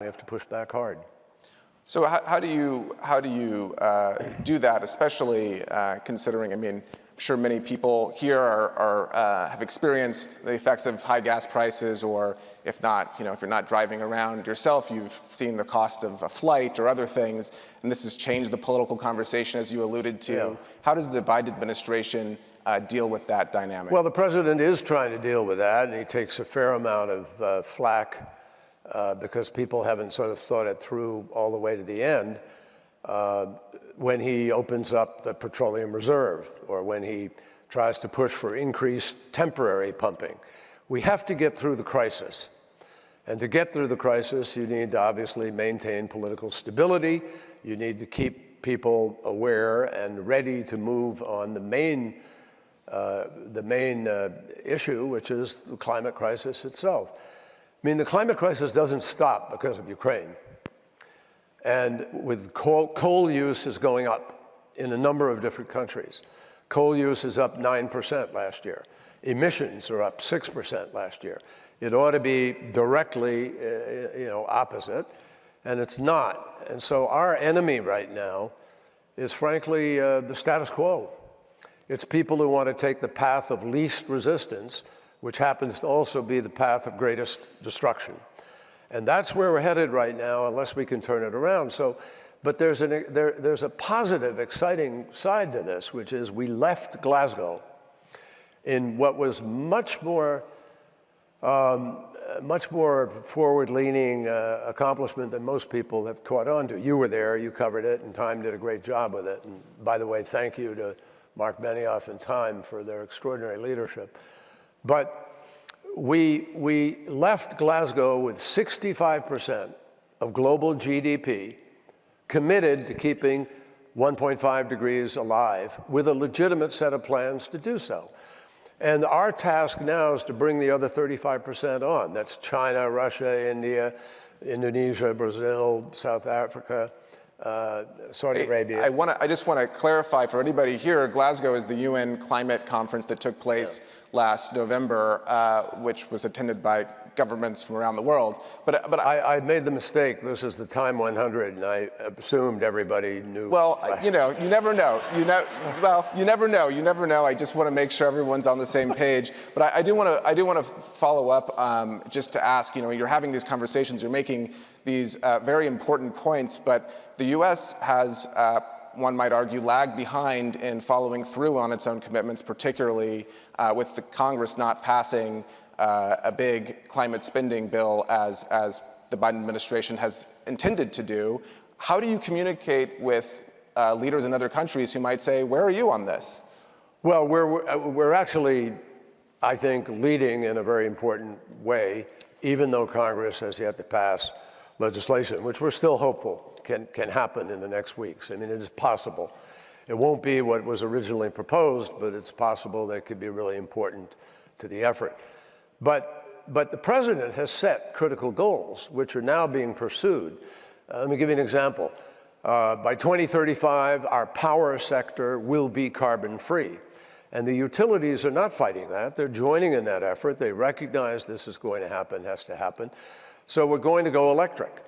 We have to push back hard. So how do you do that, especially considering, I mean, I'm sure many people here have experienced the effects of high gas prices, or if not, if you're not driving around yourself, you've seen the cost of a flight or other things, and this has changed the political conversation, as you alluded to. Yeah. How does the Biden administration deal with that dynamic? Well, the president is trying to deal with that, and he takes a fair amount of flack because people haven't sort of thought it through all the way to the end when he opens up the petroleum reserve, or when he tries to push for increased temporary pumping. We have to get through the crisis. And to get through the crisis, you need to obviously maintain political stability. You need to keep people aware and ready to move on the main issue, which is the climate crisis itself. I mean, the climate crisis doesn't stop because of Ukraine. And with coal use is going up in a number of different countries. Coal use is up 9% last year. Emissions are up 6% last year. It ought to be directly, opposite, and it's not. And so our enemy right now is, frankly, the status quo. It's people who want to take the path of least resistance, which happens to also be the path of greatest destruction. And that's where we're headed right now, unless we can turn it around. But there's a positive, exciting side to this, which is we left Glasgow in what was much more forward-leaning accomplishment than most people have caught on to. You were there, you covered it, and Time did a great job with it. And by the way, thank you to Mark Benioff and Time for their extraordinary leadership. But we left Glasgow with 65% of global GDP committed to keeping 1.5 degrees alive, with a legitimate set of plans to do so. And our task now is to bring the other 35% on. That's China, Russia, India, Indonesia, Brazil, South Africa, Saudi Arabia. I just want to clarify for anybody here, Glasgow is the UN climate conference that took place last November, which was attended by governments from around the world. But I made the mistake. This is the TIME100, and I assumed everybody knew. Well, you never know. You never know. You never know. I just want to make sure everyone's on the same page. But I do want to follow up just to ask. You're having these conversations. You're making these very important points. But the U.S. has, one might argue, lagged behind in following through on its own commitments, particularly with the Congress not passing a big climate spending bill as the Biden administration has intended to do. How do you communicate with leaders in other countries who might say, where are you on this? Well, we're actually, I think, leading in a very important way, even though Congress has yet to pass legislation, which we're still hopeful can happen in the next weeks. I mean, it is possible. It won't be what was originally proposed, but it's possible that it could be really important to the effort. But the president has set critical goals, which are now being pursued. Let me give you an example. By 2035, our power sector will be carbon-free. And the utilities are not fighting that. They're joining in that effort. They recognize this is going to happen, has to happen. So we're going to go electric.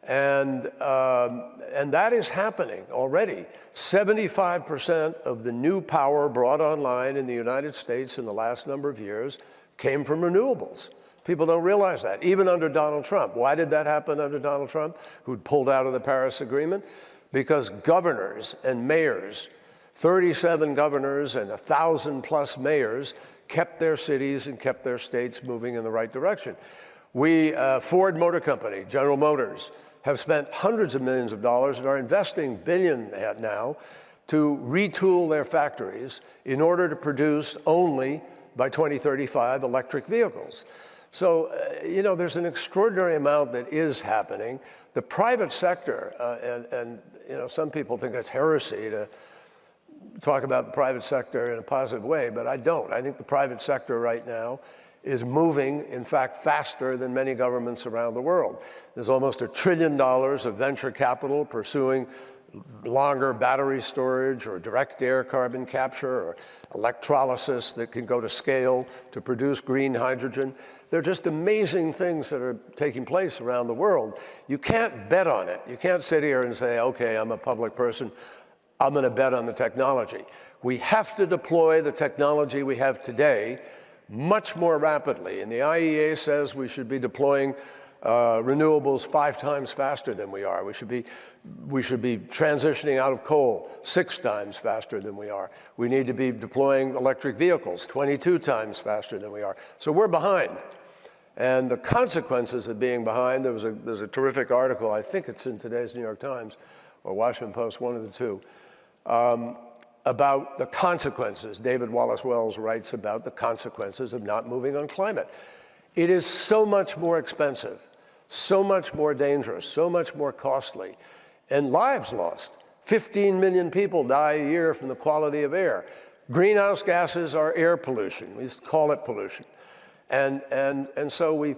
And that is happening already. 75% of the new power brought online in the United States in the last number of years came from renewables. People don't realize that, even under Donald Trump. Why did that happen under Donald Trump, who'd pulled out of the Paris Agreement? Because governors and mayors, 37 governors and 1,000+ mayors, kept their cities and kept their states moving in the right direction. Ford Motor Company, General Motors, have spent hundreds of millions of dollars and are investing billions now to retool their factories in order to produce only, by 2035, electric vehicles. So, there's an extraordinary amount that is happening. The private sector, some people think it's heresy to talk about the private sector in a positive way, but I don't. I think the private sector right now is moving, in fact, faster than many governments around the world. There's almost $1 trillion of venture capital pursuing longer battery storage or direct air carbon capture or electrolysis that can go to scale to produce green hydrogen. They're just amazing things that are taking place around the world. You can't bet on it. You can't sit here and say, okay, I'm a public person, I'm going to bet on the technology. We have to deploy the technology we have today much more rapidly. And the IEA says we should be deploying renewables 5 times faster than we are. We should be transitioning out of coal 6 times faster than we are. We need to be deploying electric vehicles 22 times faster than we are. So we're behind. And the consequences of being behind, there's a terrific article, I think it's in today's New York Times or Washington Post, one of the two, about the consequences. David Wallace Wells writes about the consequences of not moving on climate. It is so much more expensive, so much more dangerous, so much more costly, and lives lost. 15 million people die a year from the quality of air. Greenhouse gases are air pollution. We just call it pollution. And so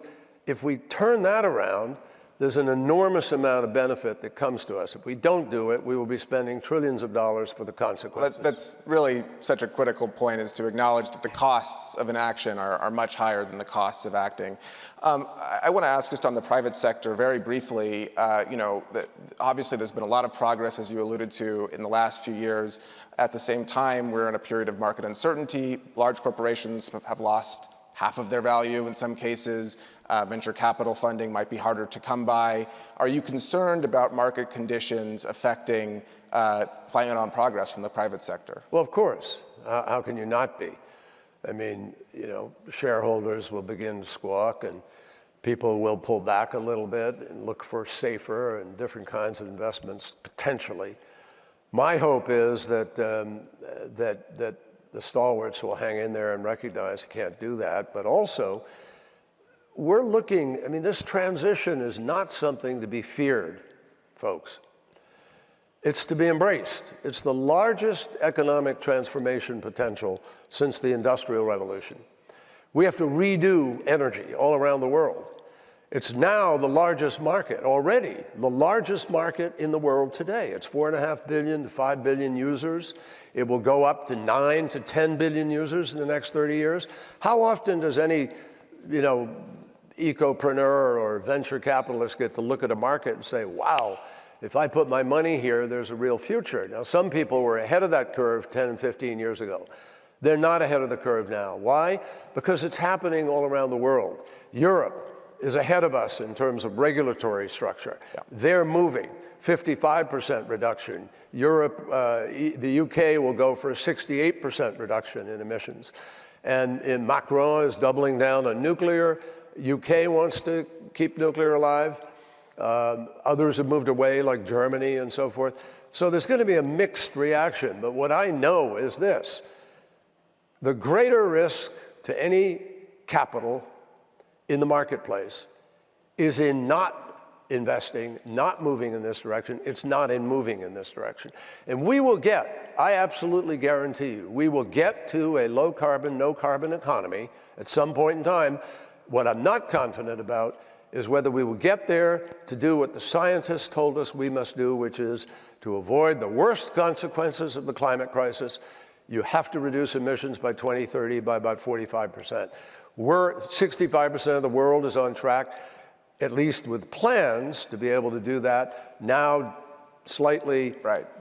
if we turn that around, there's an enormous amount of benefit that comes to us. If we don't do it, we will be spending trillions of dollars for the consequences. That's really such a critical point, is to acknowledge that the costs of inaction are much higher than the costs of acting. I want to ask just on the private sector very briefly, that obviously there's been a lot of progress, as you alluded to, in the last few years. At the same time, we're in a period of market uncertainty. Large corporations have lost half of their value in some cases. Venture capital funding might be harder to come by. Are you concerned about market conditions affecting plan on progress from the private sector? Well, of course. How can you not be? I mean, shareholders will begin to squawk and people will pull back a little bit and look for safer and different kinds of investments, potentially. My hope is that the stalwarts will hang in there and recognize you can't do that, but also we're looking, this transition is not something to be feared, folks. It's to be embraced. It's the largest economic transformation potential since the Industrial Revolution. We have to redo energy all around the world. It's now the largest market already, the largest market in the world today. It's 4.5 billion to 5 billion users. It will go up to 9 to 10 billion users in the next 30 years. How often does any, ecopreneur or venture capitalist get to look at a market and say, wow, if I put my money here, there's a real future? Now, some people were ahead of that curve 10 and 15 years ago. They're not ahead of the curve now. Why? Because it's happening all around the world. Europe is ahead of us in terms of regulatory structure. Yeah. They're moving, 55% reduction. Europe, the UK will go for a 68% reduction in emissions. And Macron is doubling down on nuclear. UK wants to keep nuclear alive. Others have moved away, like Germany and so forth. So there's going to be a mixed reaction. But what I know is this: the greater risk to any capital in the marketplace is in not investing, not moving in this direction. It's not in moving in this direction. And we will get, I absolutely guarantee you, we will get to a low carbon, no carbon economy at some point in time. What I'm not confident about is whether we will get there to do what the scientists told us we must do, which is to avoid the worst consequences of the climate crisis. You have to reduce emissions by 2030 by about 45%. 65% of the world is on track, at least with plans to be able to do that, now slightly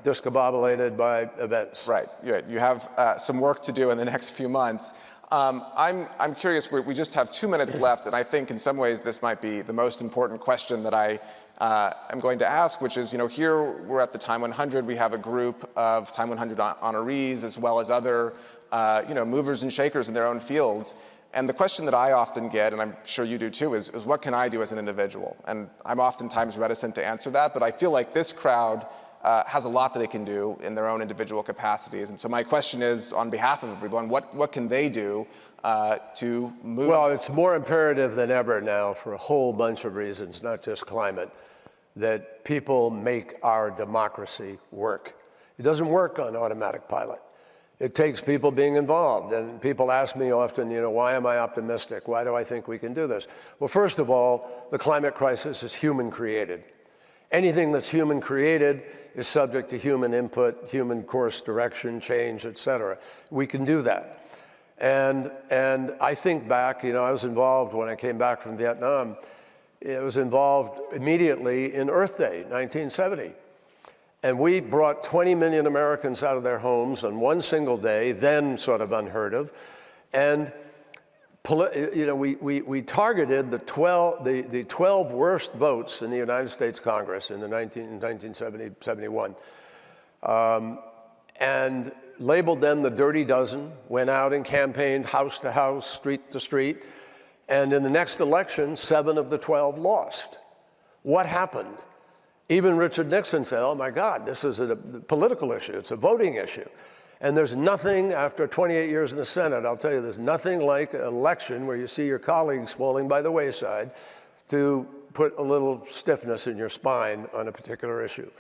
discombobulated by events. Right, you have some work to do in the next few months. I'm curious, we just have 2 minutes left, and I think in some ways this might be the most important question that I am going to ask, which is, here we're at the TIME100, we have a group of TIME100 honorees, as well as other, movers and shakers in their own fields. And the question that I often get, and I'm sure you do too, is what can I do as an individual? And I'm oftentimes reticent to answer that, but I feel like this crowd has a lot that they can do in their own individual capacities. And so my question is, on behalf of everyone, what can they do to move? Well, it's more imperative than ever now, for a whole bunch of reasons, not just climate, that people make our democracy work. It doesn't work on automatic pilot. It takes people being involved. And people ask me often, why am I optimistic? Why do I think we can do this? Well, first of all, the climate crisis is human created. Anything that's human created is subject to human input, human course, direction, change, et cetera. We can do that. And I think back, I was involved when I came back from Vietnam. I was involved immediately in Earth Day, 1970. And we brought 20 million Americans out of their homes on one single day, then sort of unheard of. And we targeted the 12 worst votes in the United States Congress in 1971, and labeled them the Dirty Dozen, went out and campaigned house to house, street to street, and in the next election, 7 of the 12 lost. What happened? Even Richard Nixon said, oh my God, this is a political issue, it's a voting issue. And there's nothing, after 28 years in the Senate, I'll tell you, there's nothing like an election where you see your colleagues falling by the wayside to put a little stiffness in your spine on a particular issue.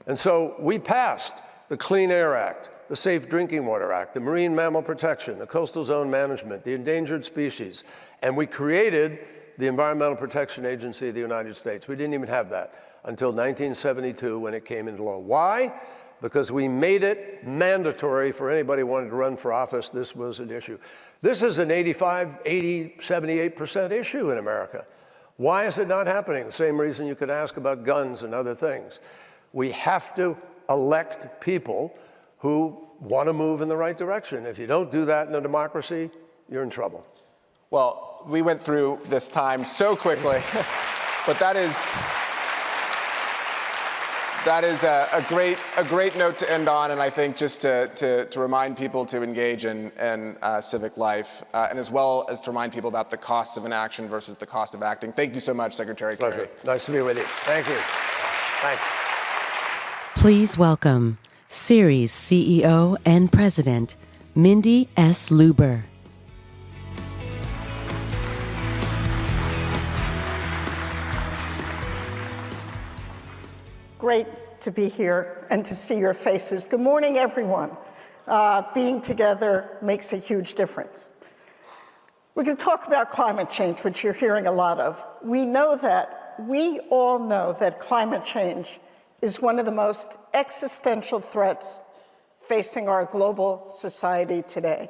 And so we passed the Clean Air Act, the Safe Drinking Water Act, the Marine Mammal Protection, the Coastal Zone Management, the Endangered Species, and we created the Environmental Protection Agency of the United States. We didn't even have that until 1972 when it came into law. Why? Because we made it mandatory for anybody who wanted to run for office. This was an issue. This is an 85, 80, 78% issue in America. Why is it not happening? The same reason you could ask about guns and other things. We have to elect people who want to move in the right direction. If you don't do that in a democracy, you're in trouble. Well, we went through this time so quickly, but that is a great note to end on, and I think just to remind people to engage in civic life, and as well as to remind people about the costs of inaction versus the cost of acting. Thank you so much, Secretary Kerry. Pleasure. Nice to be with you. Thank you. Thanks. Please welcome Series CEO and President, Mindy S. Luber. Great to be here and to see your faces. Good morning, everyone. Being together makes a huge difference. We're going to talk about climate change, which you're hearing a lot of. We all know that climate change is one of the most existential threats facing our global society today.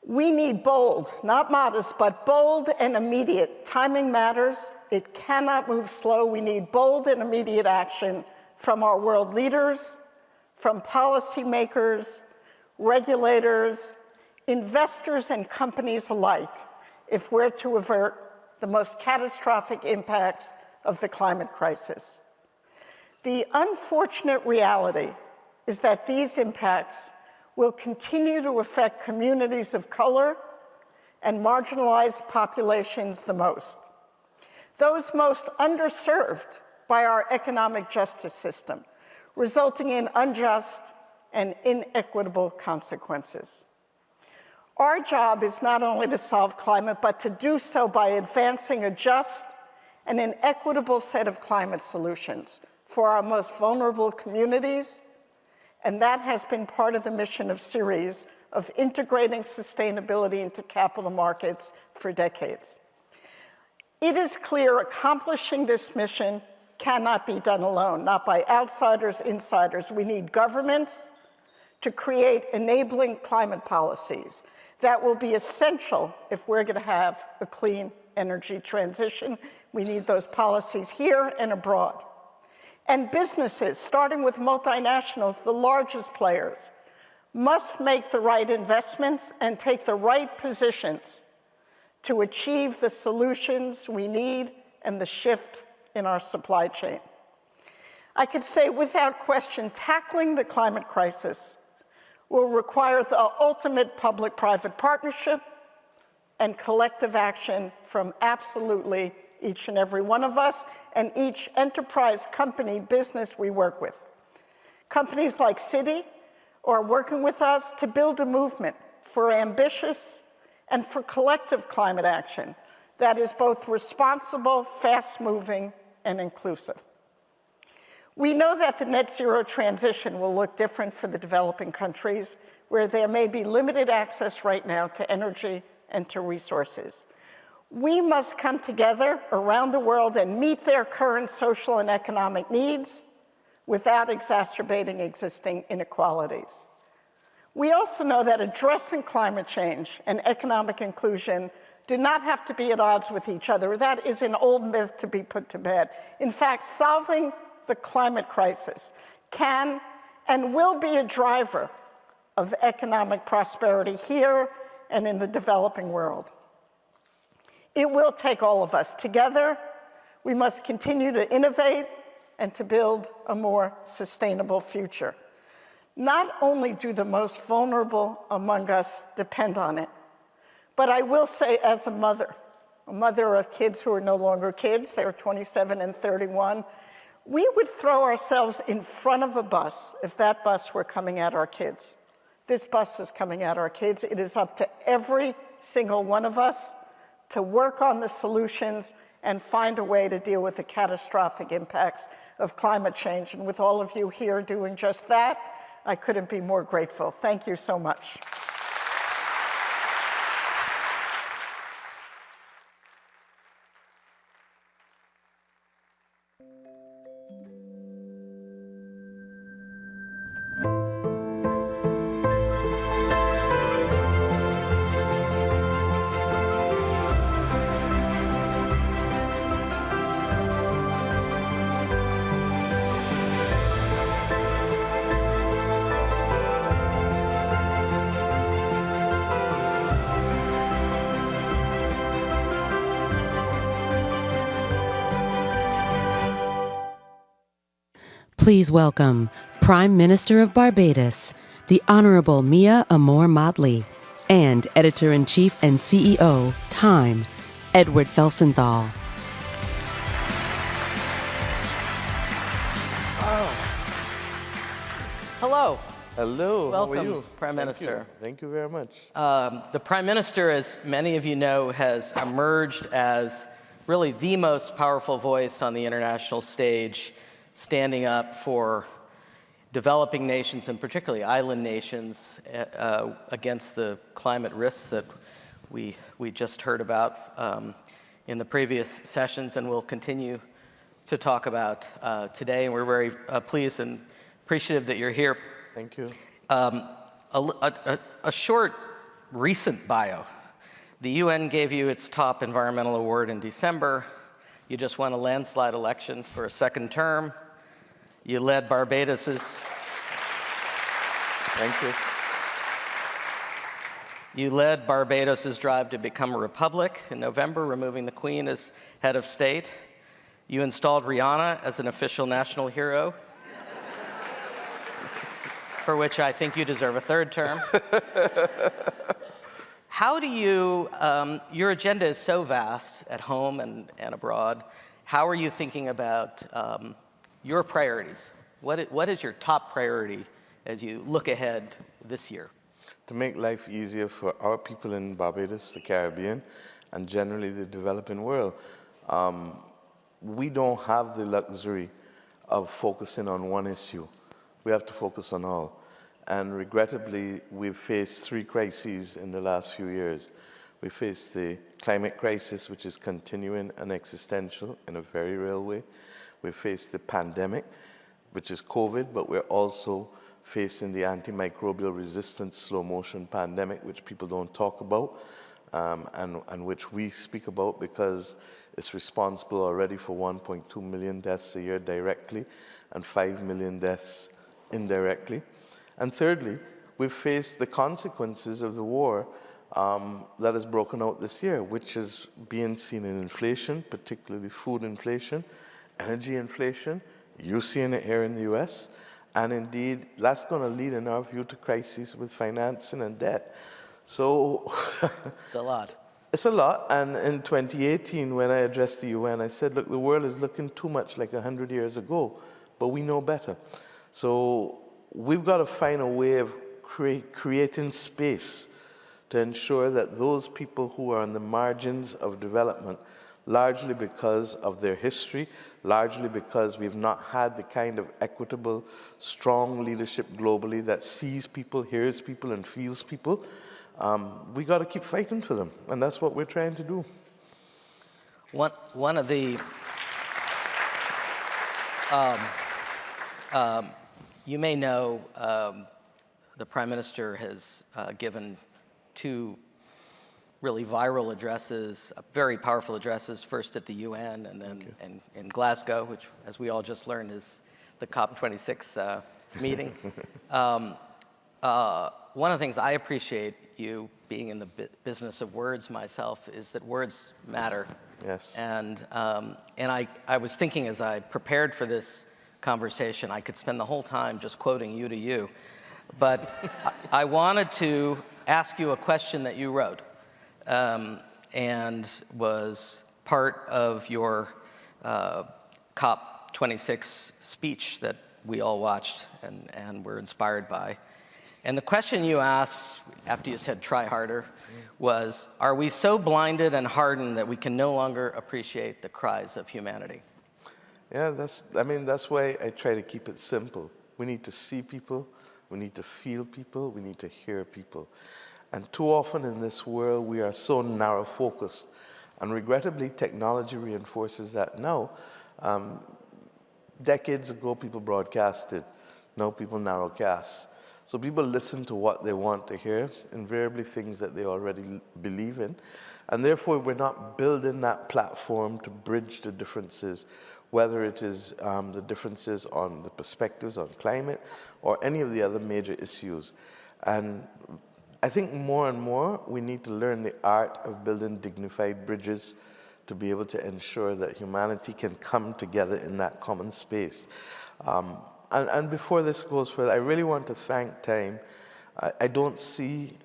We need bold, not modest, but bold and immediate. Timing matters. It cannot move slow. We need bold and immediate action from our world leaders, from policymakers, regulators, investors, and companies alike, if we're to avert the most catastrophic impacts of the climate crisis. The unfortunate reality is that these impacts will continue to affect communities of color and marginalized populations the most, those most underserved by our economic justice system, resulting in unjust and inequitable consequences. Our job is not only to solve climate, but to do so by advancing a just and an equitable set of climate solutions for our most vulnerable communities. And that has been part of the mission of Ceres of integrating sustainability into capital markets for decades. It is clear accomplishing this mission cannot be done alone, not by outsiders, insiders. We need governments to create enabling climate policies that will be essential if we're going to have a clean energy transition. We need those policies here and abroad. And businesses, starting with multinationals, the largest players, must make the right investments and take the right positions to achieve the solutions we need and the shift in our supply chain. I could say without question, tackling the climate crisis will require the ultimate public-private partnership and collective action from absolutely each and every one of us, and each enterprise, company, business we work with. Companies like Citi are working with us to build a movement for ambitious and for collective climate action that is both responsible, fast-moving, and inclusive. We know that the net zero transition will look different for the developing countries, where there may be limited access right now to energy and to resources. We must come together around the world and meet their current social and economic needs without exacerbating existing inequalities. We also know that addressing climate change and economic inclusion do not have to be at odds with each other. That is an old myth to be put to bed. In fact, solving the climate crisis can and will be a driver of economic prosperity here and in the developing world. It will take all of us. Together, we must continue to innovate and to build a more sustainable future. Not only do the most vulnerable among us depend on it, but I will say as a mother of kids who are no longer kids, they're 27 and 31, we would throw ourselves in front of a bus if that bus were coming at our kids. This bus is coming at our kids. It is up to every single one of us to work on the solutions and find a way to deal with the catastrophic impacts of climate change. And with all of you here doing just that, I couldn't be more grateful. Thank you so much. Please welcome Prime Minister of Barbados, the Honorable Mia Amor Motley, and Editor-in-Chief and CEO, TIME, Edward Felsenthal. Hello. Hello, Welcome, how are you? Prime Minister. Thank you very much. The Prime Minister, as many of you know, has emerged as really the most powerful voice on the international stage, standing up for developing nations, and particularly island nations, against the climate risks that we just heard about in the previous sessions and will continue to talk about today. And we're very pleased and appreciative that you're here. Thank you. A short recent bio. The UN gave you its top environmental award in December. You just won a landslide election for a second term. You led Barbados's. Thank you. You led Barbados's drive to become a republic in November, removing the Queen as head of state. You installed Rihanna as an official national hero, for which I think you deserve a third term. How do you, your agenda is so vast at home and abroad. How are you thinking about your priorities? What is your top priority as you look ahead this year? To make life easier for our people in Barbados, the Caribbean, and generally the developing world. We don't have the luxury of focusing on one issue. We have to focus on all. And regrettably, we've faced three crises in the last few years. We faced the climate crisis, which is continuing and existential in a very real way. We faced the pandemic, which is COVID, but we're also facing the antimicrobial resistance slow motion pandemic, which people don't talk about, and which we speak about because it's responsible already for 1.2 million deaths a year directly and 5 million deaths indirectly. And thirdly, we've faced the consequences of the war that has broken out this year, which is being seen in inflation, particularly food inflation, energy inflation. You're seeing it here in the US. And indeed, that's going to lead, in our view, to crises with financing and debt. So It's a lot. It's a lot. And in 2018, when I addressed the UN, I said, look, the world is looking too much like 100 years ago, but we know better. So we've got to find a way of creating space to ensure that those people who are on the margins of development, largely because of their history, largely because we've not had the kind of equitable, strong leadership globally that sees people, hears people, and feels people, we got to keep fighting for them. And that's what we're trying to do. One of the, you may know, the Prime Minister has given two really viral addresses, very powerful addresses, first at the UN and then in Glasgow, which, as we all just learned, is the COP26 meeting. One of the things I appreciate, you being in the business of words myself, is that words matter. Yes. And I was thinking as I prepared for this conversation, I could spend the whole time just quoting you to you. But I wanted to ask you a question that you wrote and was part of your COP26 speech that we all watched and were inspired by. And the question you asked, after you said try harder, was, are we so blinded and hardened that we can no longer appreciate the cries of humanity? Yeah, that's why I try to keep it simple. We need to see people, we need to feel people, we need to hear people. And too often in this world, we are so narrow-focused. And regrettably, technology reinforces that now. Decades ago, people broadcasted. Now people narrowcast. So people listen to what they want to hear, invariably things that they already believe in. And therefore, we're not building that platform to bridge the differences, whether it is the differences on the perspectives on climate or any of the other major issues. And I think more and more, we need to learn the art of building dignified bridges to be able to ensure that humanity can come together in that common space. And before this goes further, I really want to thank TIME. I don't see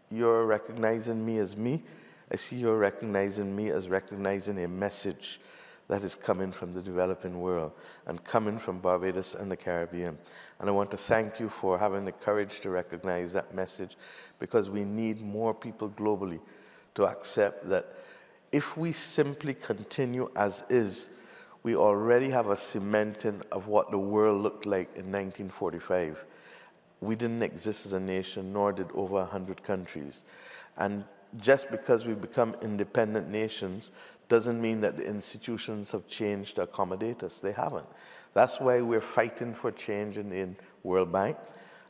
you're recognizing me as me. I see you're recognizing me as recognizing a message that is coming from the developing world and coming from Barbados and the Caribbean. And I want to thank you for having the courage to recognize that message, because we need more people globally to accept that if we simply continue as is, we already have a cementing of what the world looked like in 1945. We didn't exist as a nation, nor did over 100 countries. And just because we've become independent nations doesn't mean that the institutions have changed to accommodate us. They haven't. That's why we're fighting for change in the World Bank.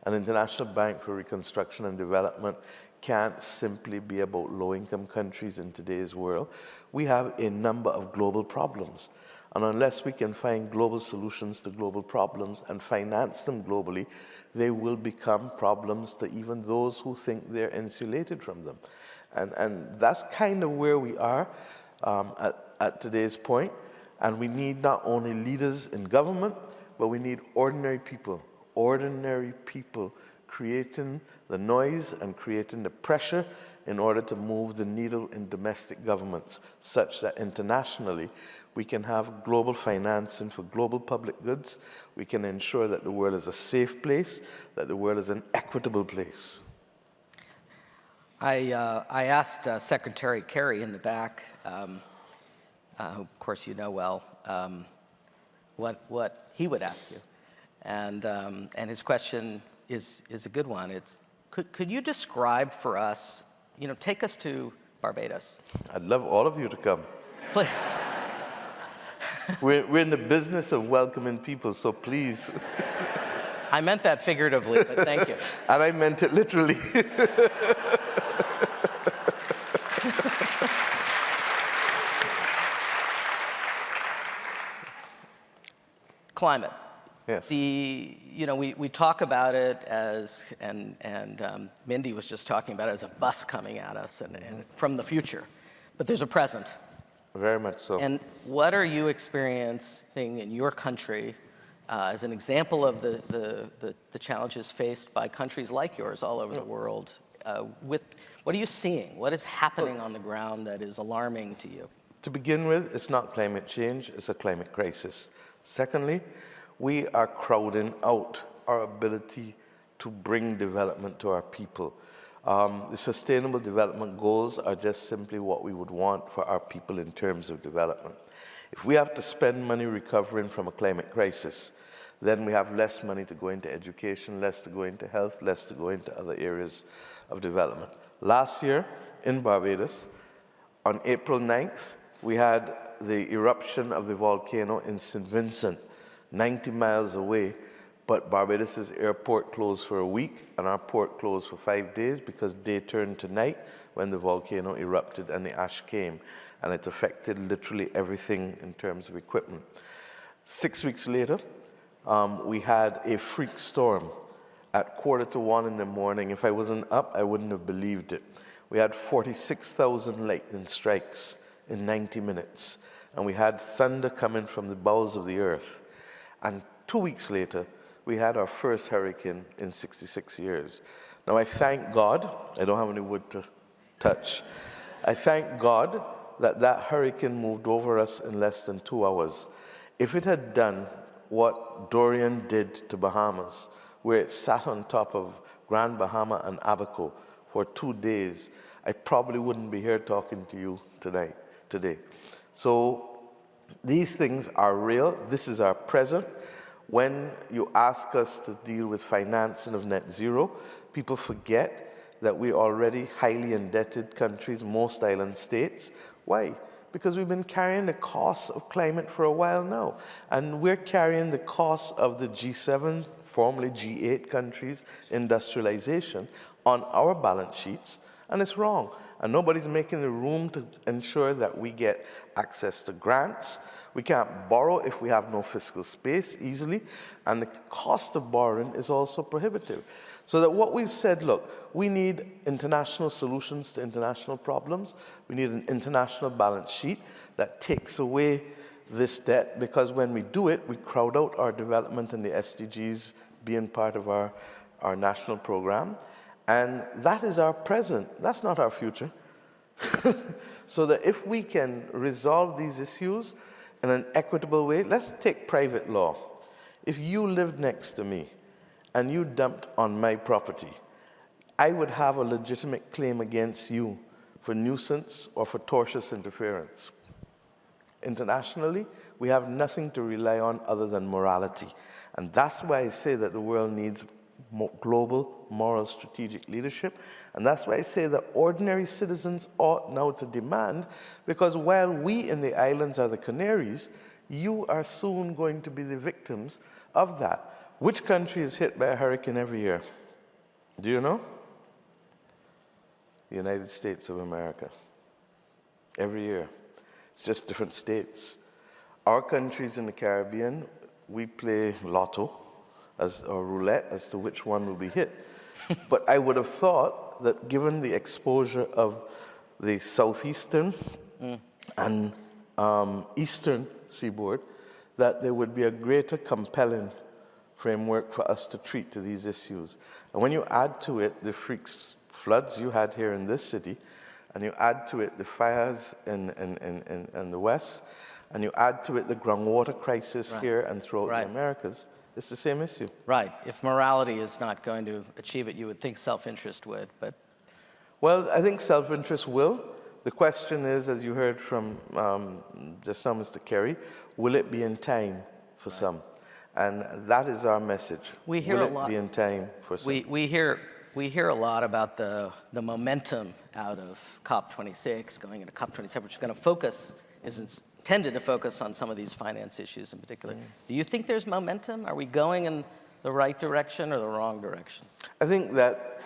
An International Bank for Reconstruction and Development can't simply be about low-income countries in today's world. We have a number of global problems. And unless we can find global solutions to global problems and finance them globally, they will become problems to even those who think they're insulated from them. And that's kind of where we are at today's point. And we need not only leaders in government, but we need ordinary people creating the noise and creating the pressure in order to move the needle in domestic governments, such that internationally we can have global financing for global public goods. We can ensure that the world is a safe place, that the world is an equitable place. I asked Secretary Kerry in the back, who of course you know well, what he would ask you. And his question is a good one. It's, could you describe for us, take us to Barbados? I'd love all of you to come. Please. We're in the business of welcoming people, so please. I meant that figuratively, but thank you. And I meant it literally. Climate. Yes. We talk about it as, and Mindy was just talking about it as a bus coming at us and from the future, but there's a present. Very much so. And what are you experiencing in your country as an example of the challenges faced by countries like yours all over the world? What are you seeing? What is happening on the ground that is alarming to you? To begin with, it's not climate change, it's a climate crisis. Secondly, we are crowding out our ability to bring development to our people. The Sustainable Development Goals are just simply what we would want for our people in terms of development. If we have to spend money recovering from a climate crisis, then we have less money to go into education, less to go into health, less to go into other areas of development. Last year in Barbados, on April 9th, we had the eruption of the volcano in St. Vincent, 90 miles away, but Barbados's airport closed for a week and our port closed for 5 days because day turned to night when the volcano erupted and the ash came, and it affected literally everything in terms of equipment. 6 weeks later, we had a freak storm at 1:45 in the morning. If I wasn't up, I wouldn't have believed it. We had 46,000 lightning strikes in 90 minutes, and we had thunder coming from the bowels of the earth. And 2 weeks later, we had our first hurricane in 66 years. Now, I thank God, I don't have any wood to touch. I thank God that that hurricane moved over us in less than 2 hours. If it had done what Dorian did to Bahamas, where it sat on top of Grand Bahama and Abaco for 2 days, I probably wouldn't be here talking to you today. So these things are real. This is our present. When you ask us to deal with financing of net zero, people forget that we're already highly indebted countries, most island states. Why? Because we've been carrying the cost of climate for a while now. And we're carrying the cost of the G7, formerly G8 countries, industrialization on our balance sheets, and it's wrong. And nobody's making the room to ensure that we get access to grants. We can't borrow if we have no fiscal space easily, and the cost of borrowing is also prohibitive. So that what we've said, look, we need international solutions to international problems. We need an international balance sheet that takes away this debt, because when we do it, we crowd out our development and the SDGs being part of our national program. And that is our present. That's not our future. So that if we can resolve these issues in an equitable way, let's take private law. If you lived next to me and you dumped on my property, I would have a legitimate claim against you for nuisance or for tortious interference. Internationally, we have nothing to rely on other than morality. And that's why I say that the world needs global, moral, strategic leadership. And that's why I say that ordinary citizens ought now to demand, because while we in the islands are the canaries, you are soon going to be the victims of that. Which country is hit by a hurricane every year? Do you know? The United States of America. Every year. It's just different states. Our countries in the Caribbean, we play lotto or roulette as to which one will be hit. But I would have thought that given the exposure of the southeastern and eastern seaboard, that there would be a greater compelling framework for us to treat to these issues. And when you add to it the floods you had here in this city, and you add to it the fires in the West, and you add to it the groundwater crisis here and throughout the Americas, it's the same issue. Right. If morality is not going to achieve it, you would think self-interest would, but... Well, I think self-interest will. The question is, as you heard from just now, Mr. Kerry, will it be in time for some? And that is our message. We hear will a lot. It be in time for some? We hear a lot about the momentum out of COP26 going into COP27, which is going to focus, is intended to focus on some of these finance issues in particular. Do you think there's momentum? Are we going in the right direction or the wrong direction? I think that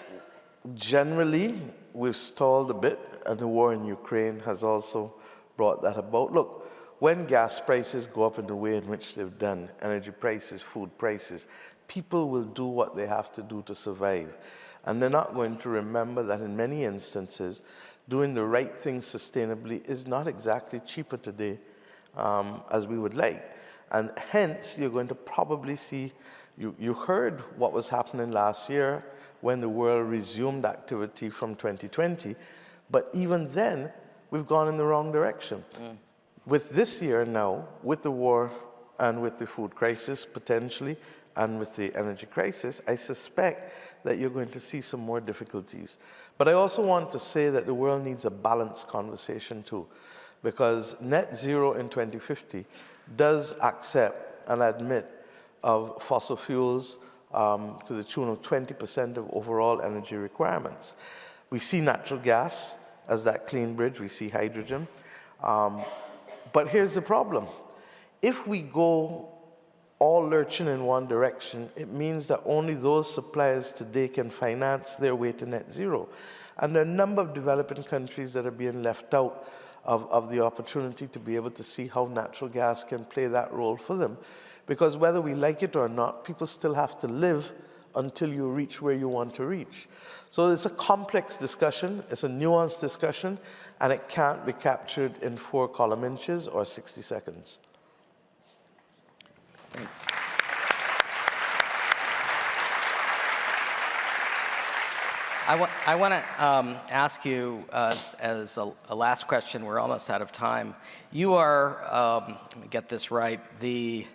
generally we've stalled a bit, and the war in Ukraine has also brought that about. Look, when gas prices go up in the way in which they've done, energy prices, food prices, people will do what they have to do to survive. And they're not going to remember that in many instances, doing the right thing sustainably is not exactly cheaper today as we would like. And hence, you're going to probably see, you heard what was happening last year when the world resumed activity from 2020, but even then, we've gone in the wrong direction. With this year now, with the war and with the food crisis potentially, and with the energy crisis, I suspect that you're going to see some more difficulties. But I also want to say that the world needs a balanced conversation too, because net zero in 2050 does accept and admit of fossil fuels to the tune of 20% of overall energy requirements. We see natural gas as that clean bridge, we see hydrogen. But here's the problem. If we go all lurching in one direction, it means that only those suppliers today can finance their way to net zero. And there are a number of developing countries that are being left out of the opportunity to be able to see how natural gas can play that role for them. Because whether we like it or not, people still have to live until you reach where you want to reach. So it's a complex discussion, it's a nuanced discussion, and it can't be captured in 4 column inches or 60 seconds. I want to ask you as a last question, we're almost out of time. You are, let me get this right, the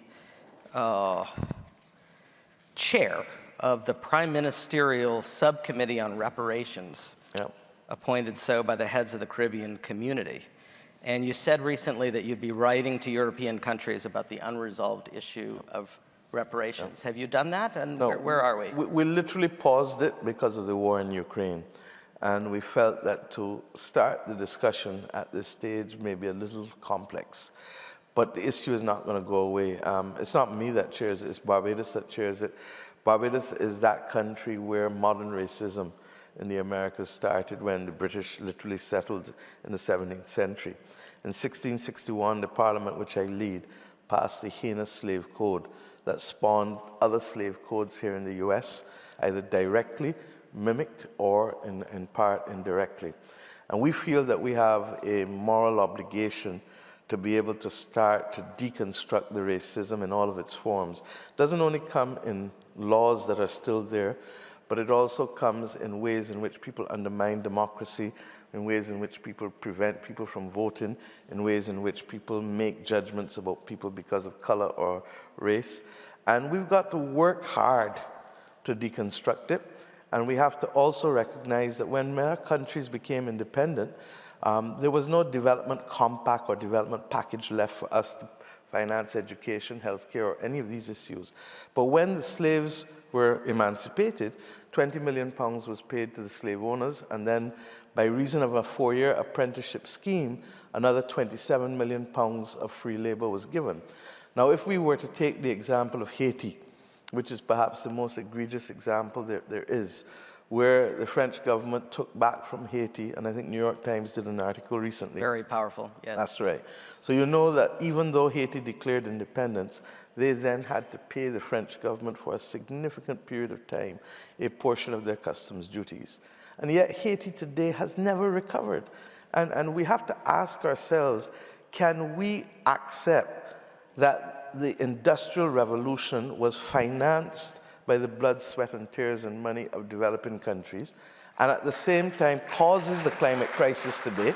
chair of the Prime Ministerial Subcommittee on Reparations, appointed so by the heads of the Caribbean community. And you said recently that you'd be writing to European countries about the unresolved issue of reparations. Have you done that? And No, where are we? We literally paused it because of the war in Ukraine. And we felt that to start the discussion at this stage may be a little complex. But the issue is not going to go away. It's not me that chairs it, it's Barbados that chairs it. Barbados is that country where modern racism in the Americas started when the British literally settled in the 17th century. In 1661, the parliament which I lead passed the heinous slave code that spawned other slave codes here in the US, either directly mimicked or in part indirectly. And we feel that we have a moral obligation to be able to start to deconstruct the racism in all of its forms. It doesn't only come in laws that are still there, but it also comes in ways in which people undermine democracy, in ways in which people prevent people from voting, in ways in which people make judgments about people because of color or race. And we've got to work hard to deconstruct it. And we have to also recognize that when many countries became independent, there was no development compact or development package left for us to finance education, healthcare, or any of these issues. But when the slaves were emancipated, 20 million pounds was paid to the slave owners, and then by reason of a 4-year apprenticeship scheme, another 27 million pounds of free labor was given. Now, if we were to take the example of Haiti, which is perhaps the most egregious example there is, where the French government took back from Haiti, and I think New York Times did an article recently. Very powerful, yes. That's right. So you know that even though Haiti declared independence, they then had to pay the French government for a significant period of time a portion of their customs duties. And yet Haiti today has never recovered. And we have to ask ourselves, can we accept that the Industrial Revolution was financed by the blood, sweat, and tears and money of developing countries, and at the same time causes the climate crisis today?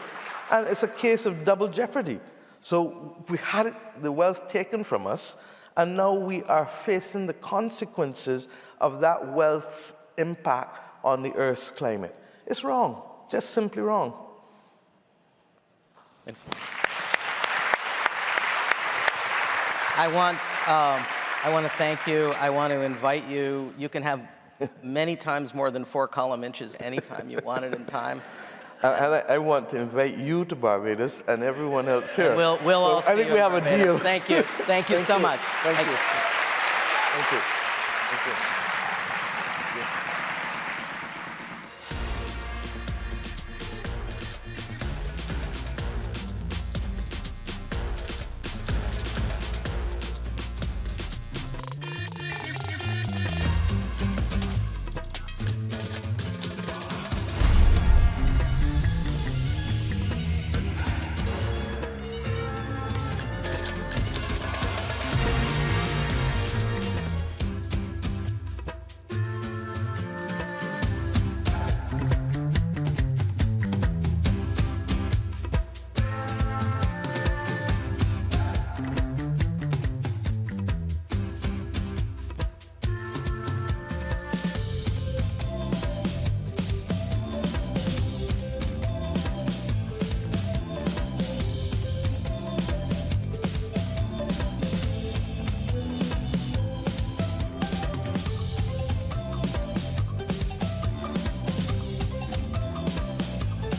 And it's a case of double jeopardy. So we had the wealth taken from us, and now we are facing the consequences of that wealth's impact on the Earth's climate. It's wrong, just simply wrong. I want to thank you. I want to invite you. You can have many times more than 4 column inches anytime you want it in time. And I want to invite you to Barbados and everyone else here. We'll so all see I think you we in have Barbados. a deal. Thank you. Thank you so much. Thank you. Thanks. Thank you. Thank you. Thank you.